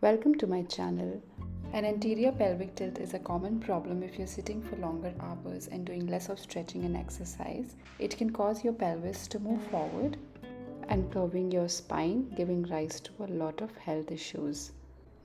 Welcome to my channel. An anterior pelvic tilt is a common problem if you're sitting for longer hours and doing less of stretching and exercise. It can cause your pelvis to move forward and curving your spine, giving rise to a lot of health issues.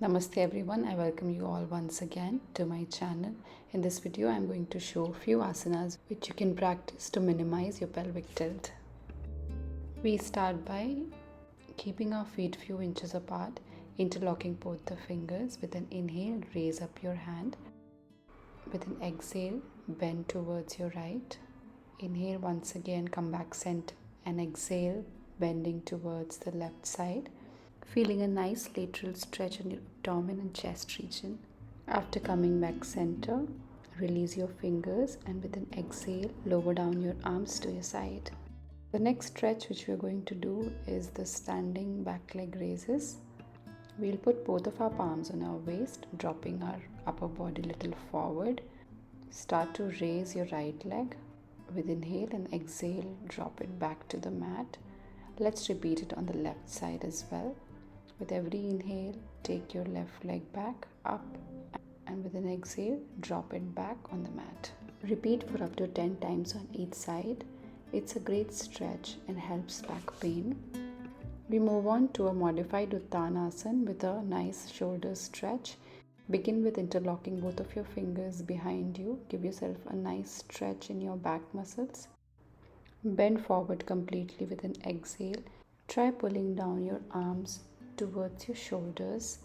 Namaste everyone, I welcome you all once again to my channel. In this video, I'm going to show a few asanas which you can practice to minimize your pelvic tilt. We start by keeping our feet few inches apart, interlocking both the fingers. With an inhale, raise up your hand. With an exhale, bend towards your right. Inhale once again, come back center and exhale, bending towards the left side. Feeling a nice lateral stretch in your abdomen and chest region. After coming back center, release your fingers and with an exhale, lower down your arms to your side. The next stretch which we are going to do is the standing back leg raises. We'll put both of our palms on our waist, dropping our upper body a little forward. Start to raise your right leg. With inhale and exhale, drop it back to the mat. Let's repeat it on the left side as well. With every inhale, take your left leg back, up, and with an exhale, drop it back on the mat. Repeat for up to 10 times on each side. It's a great stretch and helps back pain. We move on to a modified Uttanasana with a nice shoulder stretch. Begin with interlocking both of your fingers behind you. Give yourself a nice stretch in your back muscles. Bend forward completely with an exhale. Try pulling down your arms towards your shoulders.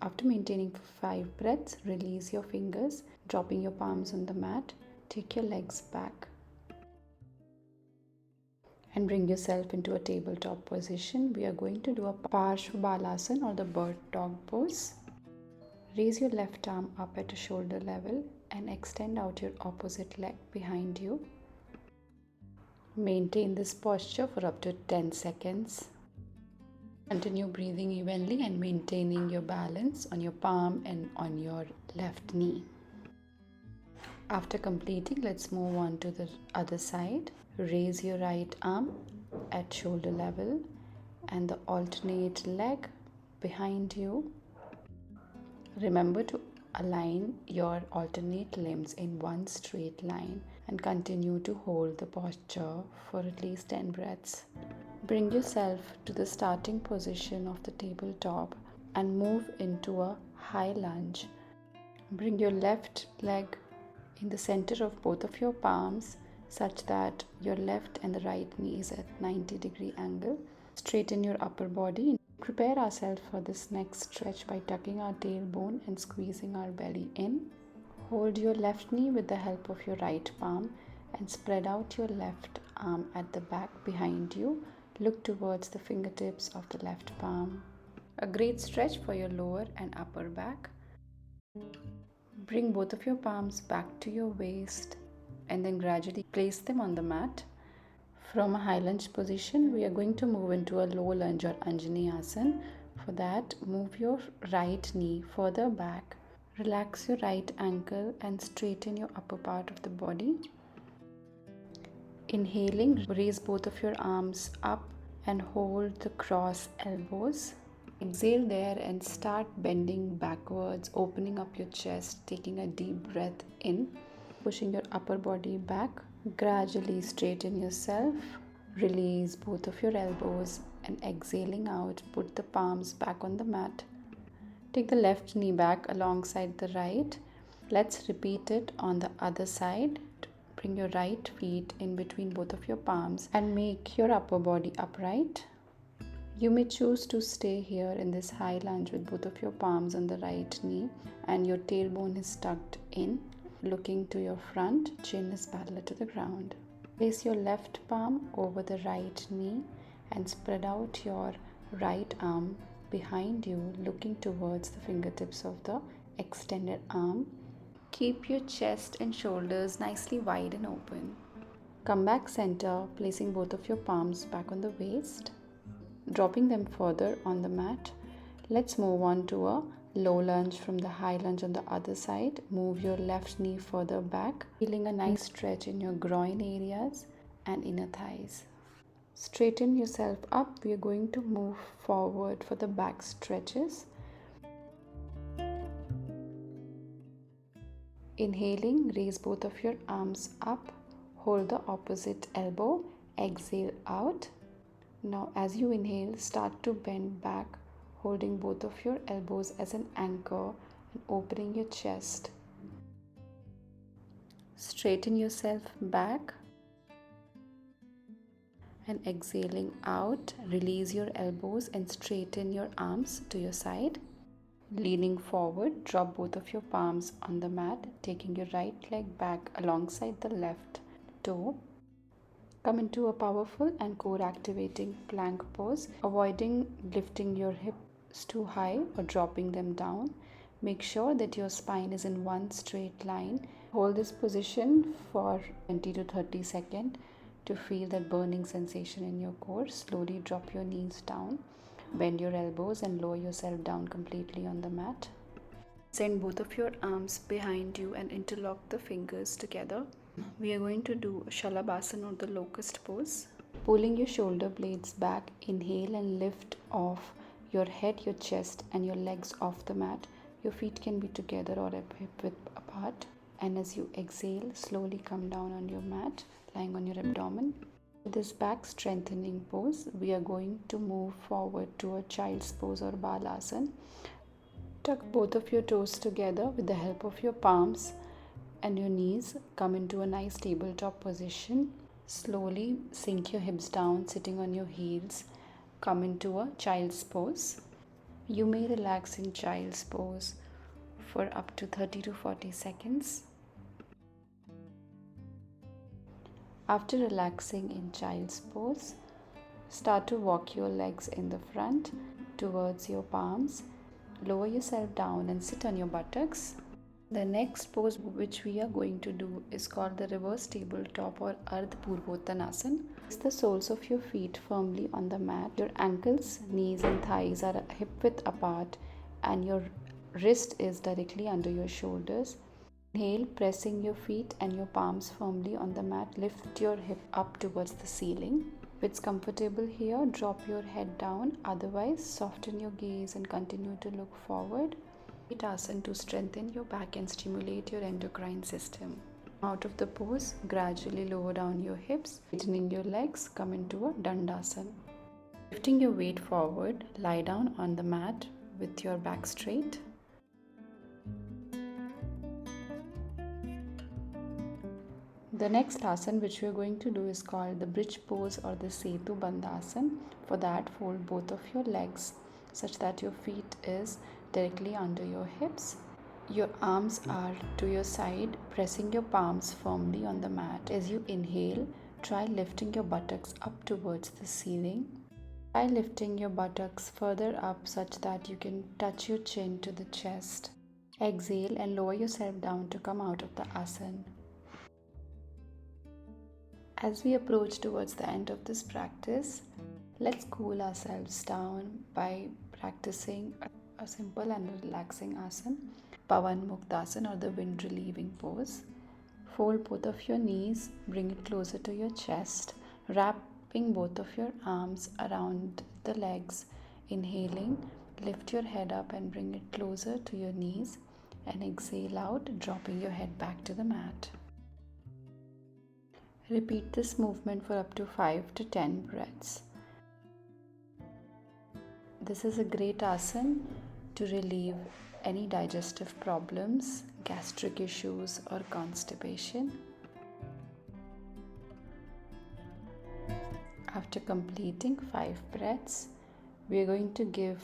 After maintaining for 5 breaths, release your fingers, dropping your palms on the mat. Take your legs back and bring yourself into a tabletop position. We are going to do a Parshva Balasana or the bird dog pose. Raise your left arm up at a shoulder level and extend out your opposite leg behind you. Maintain this posture for up to 10 seconds. Continue breathing evenly and maintaining your balance on your palm and on your left knee. After completing, let's move on to the other side. Raise your right arm at shoulder level and the alternate leg behind you. Remember to align your alternate limbs in one straight line and continue to hold the posture for at least 10 breaths. Bring yourself to the starting position of the tabletop and move into a high lunge. Bring your left leg in the center of both of your palms such that your left and the right knee is at 90-degree angle. Straighten your upper body. Prepare ourselves for this next stretch by tucking our tailbone and squeezing our belly in. Hold your left knee with the help of your right palm and spread out your left arm at the back behind you. Look towards the fingertips of the left palm. A great stretch for your lower and upper back. Bring both of your palms back to your waist and then gradually place them on the mat. From a high lunge position, we are going to move into a low lunge or Anjani Asana. For that, move your right knee further back. Relax your right ankle and straighten your upper part of the body. Inhaling, raise both of your arms up and hold the cross elbows. Exhale there and start bending backwards, opening up your chest, taking a deep breath in, pushing your upper body back. Gradually straighten yourself, release both of your elbows and exhaling out, put the palms back on the mat. Take the left knee back alongside the right. Let's repeat it on the other side. Bring your right feet in between both of your palms and make your upper body upright. You may choose to stay here in this high lunge with both of your palms on the right knee and your tailbone is tucked in. Looking to your front, chin is parallel to the ground. Place your left palm over the right knee and spread out your right arm behind you, looking towards the fingertips of the extended arm. Keep your chest and shoulders nicely wide and open. Come back center, placing both of your palms back on the waist. Dropping them further on the mat. Let's move on to a low lunge from the high lunge on the other side. Move your left knee further back, feeling a nice stretch in your groin areas and inner thighs. Straighten yourself up. We are going to move forward for the back stretches. Inhaling, raise both of your arms up, hold the opposite elbow, exhale out. Now as you inhale, start to bend back, holding both of your elbows as an anchor and opening your chest. Straighten yourself back and exhaling out, release your elbows and straighten your arms to your side. Leaning forward, drop both of your palms on the mat, taking your right leg back alongside the left toe. Come into a powerful and core activating plank pose, avoiding lifting your hips too high or dropping them down. Make sure that your spine is in one straight line. Hold this position for 20 to 30 seconds to feel that burning sensation in your core. Slowly drop your knees down. Bend your elbows and lower yourself down completely on the mat. Send both of your arms behind you and interlock the fingers together. We are going to do Shalabhasana or the locust pose. Pulling your shoulder blades back, inhale and lift off your head, your chest and your legs off the mat. Your feet can be together or hip width apart. And as you exhale, slowly come down on your mat, lying on your abdomen. With this back strengthening pose, we are going to move forward to a child's pose or Balasana. Tuck both of your toes together with the help of your palms and your knees. Come into a nice tabletop position. Slowly sink your hips down, sitting on your heels. Come into a child's pose. You may relax in child's pose for up to 30 to 40 seconds. After relaxing in child's pose, start to walk your legs in the front towards your palms. Lower yourself down and sit on your buttocks. The next pose which we are going to do is called the reverse tabletop or Ardha Purvottanasana. Place the soles of your feet firmly on the mat. Your ankles, knees and thighs are hip width apart and your wrist is directly under your shoulders. Inhale, pressing your feet and your palms firmly on the mat. Lift your hip up towards the ceiling. If it's comfortable here, drop your head down. Otherwise, soften your gaze and continue to look forward. Asana to strengthen your back and stimulate your endocrine system. Out of the pose, gradually lower down your hips, straightening your legs, come into a Dandasana. Lifting your weight forward, lie down on the mat with your back straight. The next asana which we are going to do is called the bridge pose or the Setu Bandhasana. For that, fold both of your legs such that your feet is directly under your hips. Your arms are to your side, pressing your palms firmly on the mat. As you inhale, try lifting your buttocks up towards the ceiling. Try lifting your buttocks further up such that you can touch your chin to the chest. Exhale and lower yourself down to come out of the asana. As we approach towards the end of this practice, let's cool ourselves down by practicing a simple and relaxing asana, Pavan Muktasana or the wind relieving pose. Fold both of your knees, bring it closer to your chest, wrapping both of your arms around the legs. Inhaling, lift your head up and bring it closer to your knees and exhale out, dropping your head back to the mat. Repeat this movement for up to 5 to 10 breaths. This is a great asana to relieve any digestive problems, gastric issues or constipation. After completing 5 breaths, we are going to give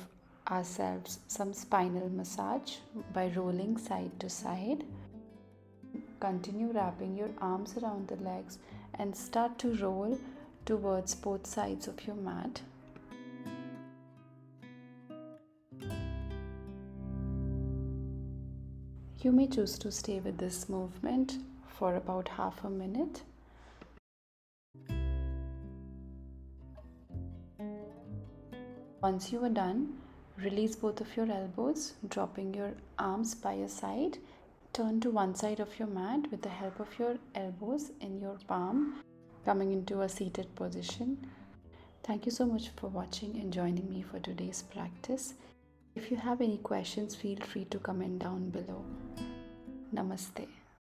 ourselves some spinal massage by rolling side to side. Continue wrapping your arms around the legs and start to roll towards both sides of your mat. You may choose to stay with this movement for about half a minute. Once you are done, release both of your elbows, dropping your arms by your side. Turn to one side of your mat with the help of your elbows in your palm, coming into a seated position. Thank you so much for watching and joining me for today's practice. If you have any questions, feel free to comment down below. Namaste.